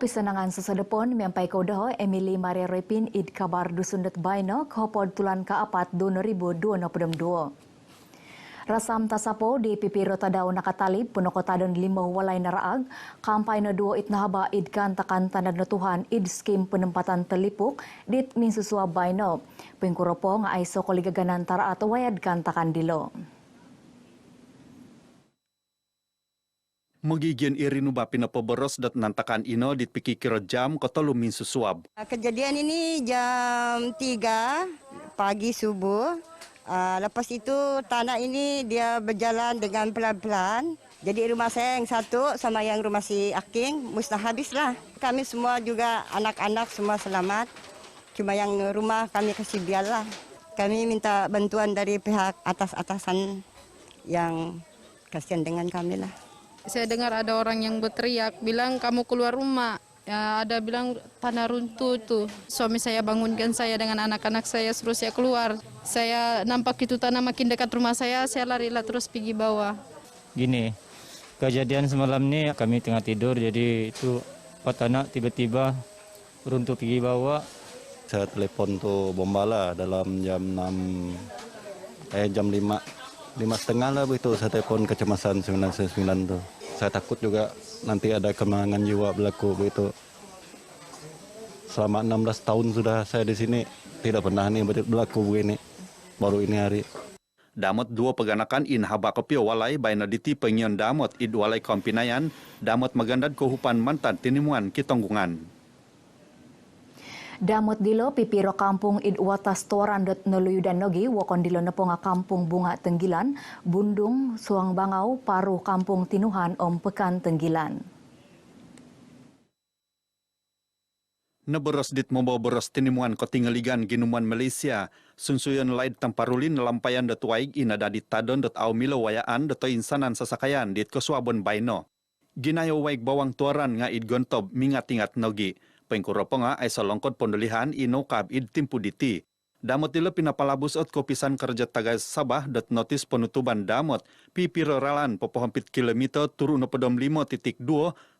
pisanangan sesedepon mempai kodoh Emily Maria Repin id kabar dusundet baino khopod tulan ka-4 2022. Rasam tasapo di pipiro tadau nakatalib punokotadon 5 walay naraag kampay na 2 itnahaba id kantakan tanad na Tuhan id skim penempatan telipuk dit minsusua baino. Pengkuropo nga ay sokoligaganan tara at wayad kantakan dilo. Magiging irinu ba pinapaboros dat nantakan ino dit pikikiro jam kotolu minsusuab. Kejadian ini jam 3 pagi subuh. Lepas itu tanah ini dia berjalan dengan pelan-pelan. Jadi rumah saya yang satu sama yang rumah si Aking musnah habislah. Kami semua juga anak-anak semua selamat. Cuma yang rumah kami kasih biarlah. Kami minta bantuan dari pihak atas-atasan yang kasihan dengan kami lah. Saya dengar ada orang yang berteriak, bilang kamu keluar rumah. Ya, ada bilang tanah runtuh tuh. Suami saya bangunkan saya dengan anak-anak saya, suruh saya keluar. Saya nampak itu tanah makin dekat rumah saya larilah terus pergi bawah. Gini, kejadian semalam ini kami tengah tidur, jadi itu tanah tiba-tiba runtuh pergi bawah. Saya telepon tuh Bombala dalam jam 5.30 lah begitu saya telepon kecemasan 999 tuh. Saya takut juga nanti ada kemenangan jiwa berlaku begitu. Selama 16 tahun sudah saya di sini tidak pernah nih berlaku begini. Baru ini hari. Damot 2 peganakan in haba kopio walay bayna diti pengion damot id walay kompinayan damot magandad kohupan mantan tinimuan kitonggungan. Damot dilo pipiro kampung id watas toran dot noluyudan nogi wakon dilo neponga kampung bunga Tenggilan, Bundung, Suang Bangau, Paru kampung Tinuhan om Pekan Tenggilan. Neberos dit membawa beros tinimuan kotingaligan ginuman Malaysia, sunsuyon laid tamparulin lampayan dot waig inada dit tadon dot au milo wayaan dot insanan sasakayan dit kosuabon baino. Ginayo waig bawang tuaran nga id gontob mingat-ingat nogi. Pengkuropo nga ay salongkot pondolihan inokab id timpu diti. Damot dilo pinapalabus ot kopisan kerja taga Sabah dot notis penutuban damot pipiro ralan popohampit kilometer turun pedom 5.2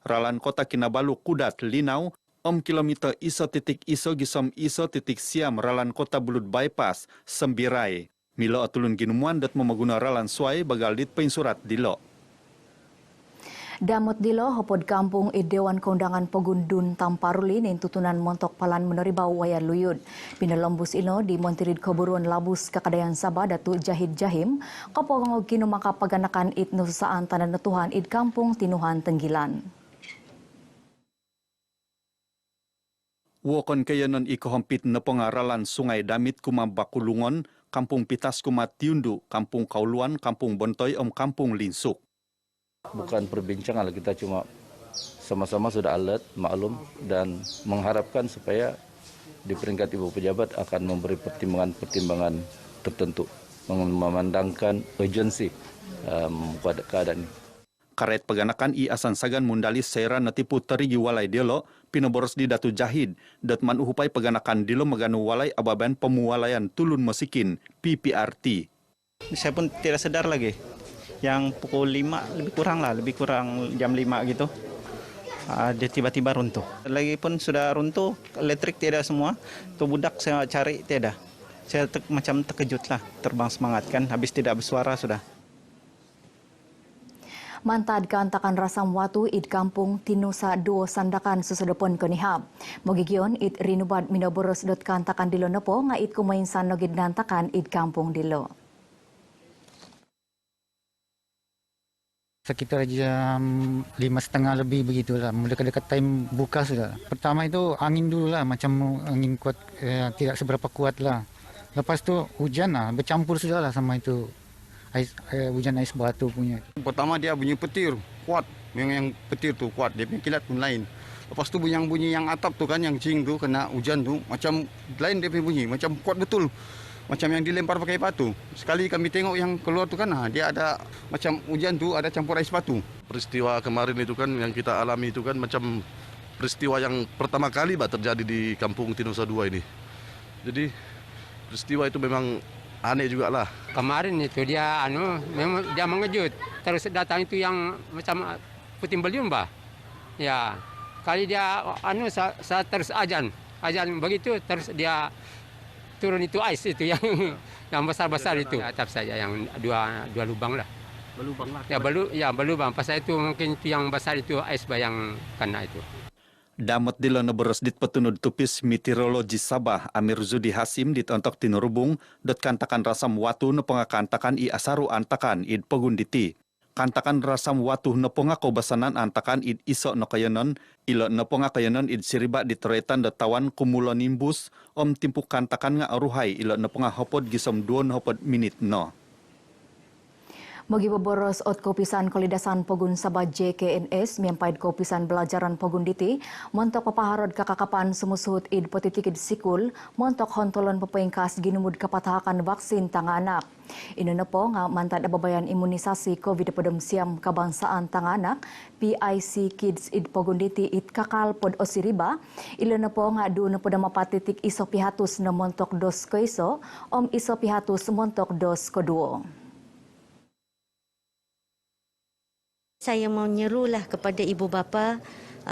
ralan kota Kinabalu Kudat Linau kilometer iso titik iso gisom iso titik siam ralan kota Bulut Bypass Sembirai. Milo atulun ginumuan dot memaguna ralan suai bagal dit pensurat dilo. Damot dilo hopod kampung Dewan Kondangan Pogundun Tamparulin in tutunan montok palan meneribau waya luyud. Pinalombus ino di Montirid Koburuan Labus Kakadayan Sabah Datu Jahid Jahim kapogong kinumaka paganakan it nusasaan tanan natuhan id kampung Tinuhan Tenggilan. Wokon kayanon ikohampit na pangaralan Sungai Damit Kumabakulungon, Kampung Pitas Kumatiundu, Kampung Kauluan, Kampung Bontoy Kampung Linsuk. Bukan perbincangan, kita cuma sama-sama sudah alert, maklum, dan mengharapkan supaya di peringkat ibu pejabat akan memberi pertimbangan tertentu, memandangkan urgensi keadaan ini. Karet peganakan i asan sagan mundalis sera natipu terigi walay dilo, pinoboros di Datu Jahid, datman uhupai peganakan dilo maganu walay ababan pemuwalayan tulun mesikin, PPRT. Saya pun tidak sadar lagi. Yang pukul 5 lebih kurang jam 5 gitu. Dia tiba-tiba runtuh. Lagi pun sudah runtuh, elektrik tidak semua. Tuh budak saya cari tidak. Saya macam terkejut lah, terbang semangat kan, habis tidak bersuara sudah. Mantad kantakan rasam watu id kampung Tinusa 2 sandakan susedepon konihab. Mogigion id rinubat minaboros dot kantakan dilo nepo nga id kumainsan nogid nantakan id kampung dilo. Sekitar jam 5:30 lebih begitulah, dekat-dekat time buka sudah. Pertama itu angin dulu lah, macam angin kuat, tidak seberapa kuat lah. Lepas tu hujan lah, bercampur sudah lah sama itu hujan ais batu punya. Pertama dia bunyi petir kuat, yang petir tu kuat, dia punya kilat pun lain. Lepas tu bunyi yang atap tu kan, yang cing tu kena hujan tu, macam lain dia punya bunyi, macam kuat betul. Macam yang dilempar pakai batu. Sekali kami tengok yang keluar tu kan, dia ada macam hujan tu ada campur ais batu. Peristiwa kemarin itu kan yang kita alami itu kan macam peristiwa yang pertama kali terjadi di Kampung Tinusa 2 ini. Jadi peristiwa itu memang aneh juga lah. Kemarin itu dia memang dia mengejut. Terus datang itu yang macam puting beliung, Ya. Kali dia saya terus ajan begitu terus dia turun itu ais itu yang besar-besar itu. Atap saja yang dua lubang lah. Berlubang lah. Berlubang. Pas itu mungkin itu yang besar itu ais yang kena itu. Damat dilo na boros dit petunud tupis meteorologi Sabah Amir Zudi Hasim dit ontok tinurubung dot kantakan rasam watu na pangakantakan i asaru antakan id pagunditi. Kantakan rasam watu na pangako basanan antakan id iso na kayanon ilo na pangakayanon id siriba dit retan datawan cumulonimbus om timpuk kantakan nga aruhay ilo na pangahopod gisom 2 minit no. Bagi boboros ot kopisan kolidasan pogun Sabah JKNS miampaid kopisan belajaran pogun diti montok papaharod kakakapan sumusuhut id petitikid sikul montok hontolon pepeingkas ginumud kapatahakan vaksin tanganak. Ino na po nga mantad ababayan imunisasi COVID-19 siam kabangsaan tanganak PIC Kids id pogun diti it kakal pod osiriba ilo na po nga do na po mapatitik iso pihatus na montok dos ko iso om iso pihatus montok dos ko duo. Saya mau menyerulah kepada ibu bapa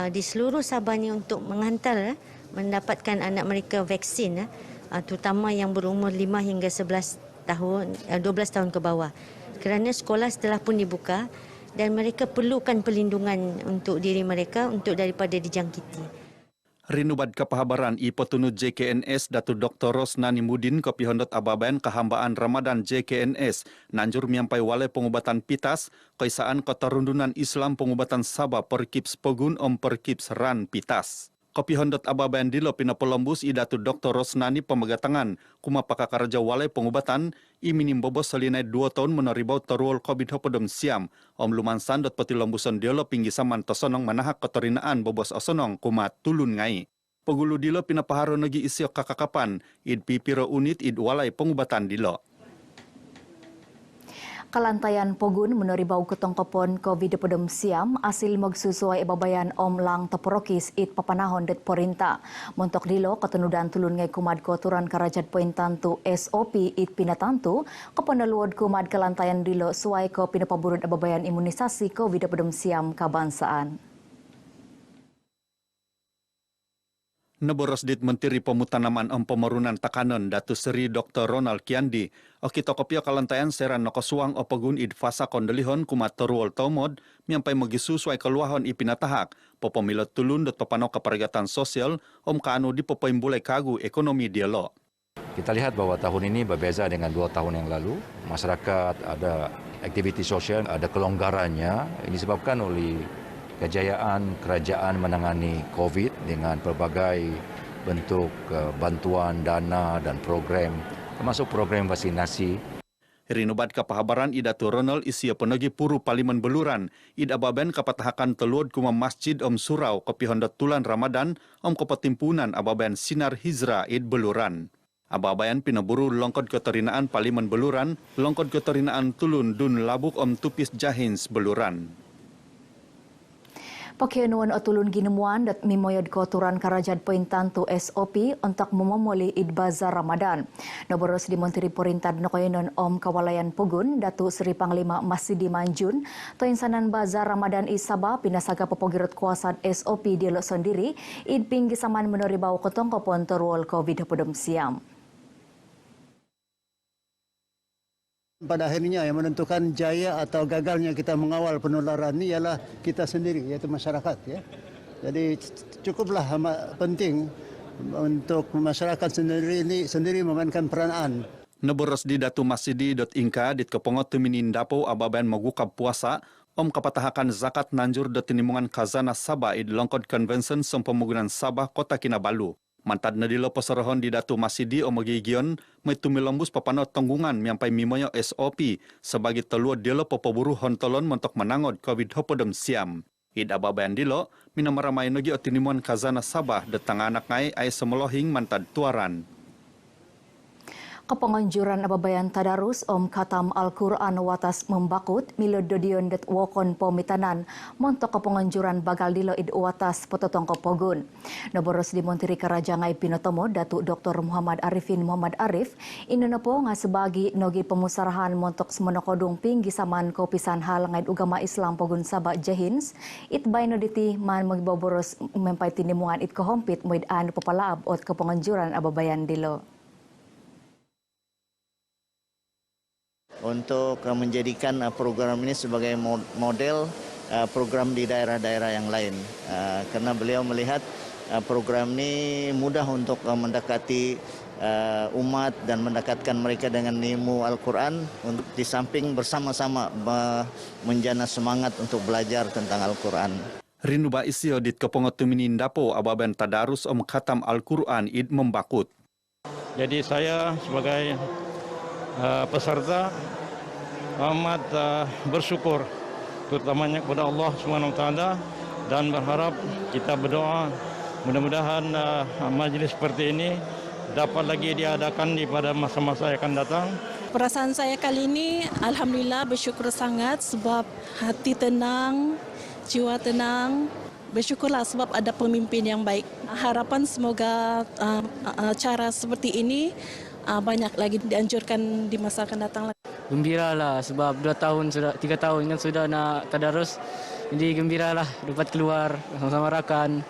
di seluruh Sabah ni untuk menghantar mendapatkan anak mereka vaksin terutama yang berumur 5 hingga 11 tahun 12 tahun ke bawah. Kerana sekolah setelah pun dibuka dan mereka perlukan perlindungan untuk diri mereka untuk daripada dijangkiti. Rinubad kapahabaran i petunud JKNS Datu Dr. Rosnani Mudin kopihondot ababan kahambaan Ramadan JKNS nanjur miampai wale pengobatan pitas kaisaan kota rundunan Islam pengobatan Sabah perkips pogun om perkips ran pitas. Kopihondot ababan dilo pinapolembus i Datu Dr. Rosnani pemagatangan kuma pakakarja wale pengobatan i minim bobos selinai 2 tahun meneribau teruol COVID-19 siam om lumansan dot petilembusan dilo pinggi saman tosonong manahak kotorinaan bobos osonong kuma tulun ngai. Pegulu dilo pinapaharo nagi isiok kakakapan id pipiro unit id walai pengobatan dilo. Kalantayan pogun meneribau ketongkopon COVID-19 siam asil magsusuai babayan om lang toporokis it papanahon det porinta. Montok dilo ketenudan tulun ngai kumad koturan karajat poin tantu SOP it pinatantu kepeneluod kumad kalantayan dilo suai ko pinapaburud babayan imunisasi COVID-19 siam kabangsaan. Neboros dit Menteri Pemutanaman Pemerunan Takanon Datu Seri Dr. Ronald Kiandi okito kopio kalantayan seran nokosuang opagun id fasa kondelihon kumat teruol tomod miampai magisusuai keluahon ipinatahak popomilot tulun dot papano kepergatan sosial om kaanu di popaimbulai kagu ekonomi dialog. Kita lihat bahwa tahun ini berbeza dengan 2 tahun yang lalu. Masyarakat ada aktiviti sosial, ada kelonggarannya. Ini disebabkan oleh kejayaan kerajaan menangani COVID dengan berbagai bentuk bantuan dana dan program, termasuk program vaksinasi. Rinubad kapahabaran idatu Ronald isia penagi puru Parlimen Beluran, id ababen kapatahakan teluod kuma masjid om surau kopihondot tulan Ramadan om kepetimpunan ababen sinar hizra id Beluran. Ababayan pinaburu longkod ketorinaan Parlimen Beluran, longkod ketorinaan tulun dun labuk om tupis jahins Beluran. Pakianuan otulun ginemuan dat mimoyod koturan karajat poin tantu SOP untuk memomoli id bazar Ramadan. Noboros di Menteri Perintah Nokoyenon Om Kawalayan Pogun, Datu Seri Panglima Masidi Manjun, toinsanan bazar Ramadan i Sabah pinasaga popogirot kuasaan SOP dialog sendiri id pinggi saman meneribau ketongkopon teruol COVID-19 siam. Pada akhirnya yang menentukan jaya atau gagalnya kita mengawal penularan ini ialah kita sendiri, yaitu masyarakat. Ya. Jadi cukuplah penting untuk masyarakat sendiri memainkan peranan. Neboros di Datu Masidi.inka dit kepongot tuminin dapo ababan magukab puasa om kapatahakan zakat nanjur datinimungan kazana Sabah id longkod convention sempemugunan Sabah Kota Kinabalu. Mantad na dilo pasarahon di Datu Masidi o magigion may tumilambus papano tanggungan miampai mimoyo SOP sebagai teluod dilo papaburu hontolon mentok menangod COVID-19 siam. Id ababayan dilo minamaramay nagi o tinimuan kazana Sabah datang anak ngai ay semelohing mantad tuaran. Kepenganjuran ababayan tadarus Om Khatam Al-Quran watas membakut milo dodion det wokon pomitanan montok kepenganjuran bagal dilo id watas pototong kopogun. Naboros di Menteri Karajangai Pinotomo Datuk Dr. Muhammad Arifin Muhammad Arif inonopo ngasebagi nogi pemusarahan montok semonokodung pinggi saman kopisan hal ngaid ugama Islam pogun Sabak Jahins it bainoditi man magiboboros mempai tinimungan it kohompit muid an pepalaab ot kepenganjuran ababayan dilo. Untuk menjadikan program ini sebagai model program di daerah-daerah yang lain. Karena beliau melihat program ini mudah untuk mendekati umat dan mendekatkan mereka dengan ilmu Al-Quran untuk di samping bersama-sama menjana semangat untuk belajar tentang Al-Quran. Rindu ba isio dit kepengotuminin dapo ababan tadarus Om Khatam Al-Quran id membakut. Jadi saya sebagai peserta amat bersyukur terutamanya kepada Allah SWT dan berharap kita berdoa mudah-mudahan majlis seperti ini dapat lagi diadakan di pada masa-masa yang akan datang. Perasaan saya kali ini alhamdulillah bersyukur sangat sebab hati tenang, jiwa tenang. Bersyukurlah sebab ada pemimpin yang baik. Harapan semoga cara seperti ini banyak lagi dianjurkan di masa akan datang. Gembiralah sebab 3 tahun kan sudah nak tadarus. Jadi gembiralah dapat keluar sama-sama rakan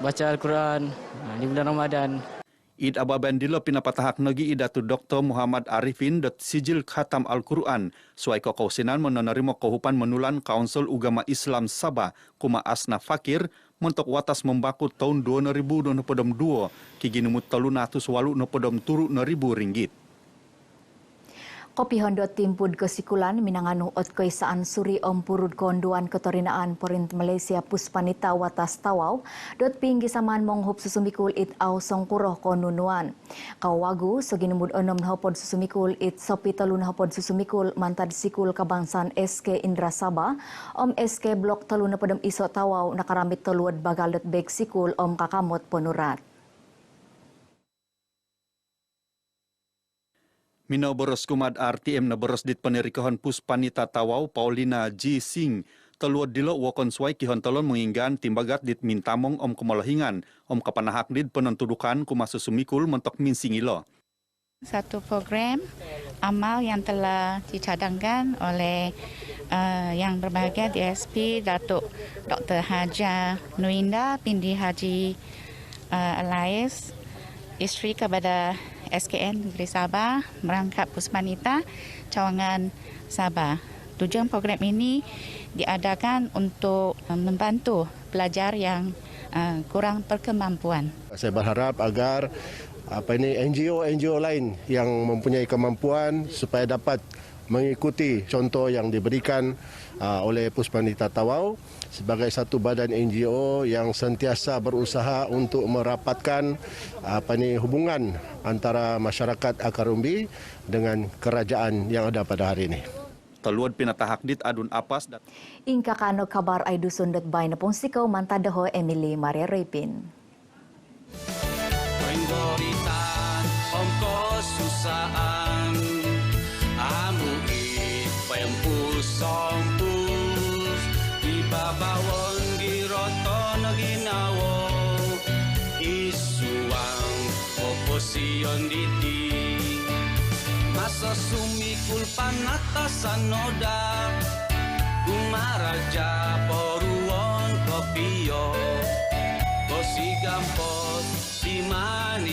baca Al-Quran di bulan Ramadan. Id ababan dilo pinapatahak nagi idatu Dr. Muhammad Arifin sijil Khatam Al-Quran suai kokausinan menerima kohupan menulan Kaunsel Ugama Islam Sabah kuma asna fakir mentok watas membakut tahun 2022 kiginumut 380 ringgit. Kopi Hondot Timpud Kesikulan Minanganu ot Kaisaan Suri Om Purud Konduan Ketorinaan Porint Malaysia Puspanita Watas Tawau dot pinggi saman monghup susumikul it au songkuroh konunuan. Kawagu soginumud onom hopod susumikul it sopi telun hopod susumikul mantad sikul kabangsan SK Indra Sabah Om SK Blok telun podem iso Tawau nakaramit teluad bagal dot beg sikul Om Kakamot Ponurat. Minau boros kumad RTM na boros dit panirikahan Puspanita Tawau Paulina G. Singh teluad dilo wakon suai kihon talon menginggan timbagat dit mintamong Om Kumalahingan Om kapanahak dit penentudukan kumasusumikul mentok minsingilo. Satu program amal yang telah dicadangkan oleh yang berbahagia DSP Datuk Dr. Haja Nuinda Pindi Haji Alais, isteri kepada SKN Negeri Sabah merangkap Puspanita Cawangan Sabah. Tujuan program ini diadakan untuk membantu pelajar yang kurang berkemampuan. Saya berharap agar NGO lain yang mempunyai kemampuan supaya dapat mengikuti contoh yang diberikan oleh Puspanita Tawau sebagai satu badan NGO yang sentiasa berusaha untuk merapatkan hubungan antara masyarakat akar umbi dengan kerajaan yang ada pada hari ini. Teluad pinatahak dit adun apas Ingka kano kabar ay dusun dat bay na pong sikaw mantadaho Emily Maria Repin. Bawon giroto na ginawo isuang oposisyon diti masa sumikul panatasan noda kumaraja poruon kopiyo kosigampot di mani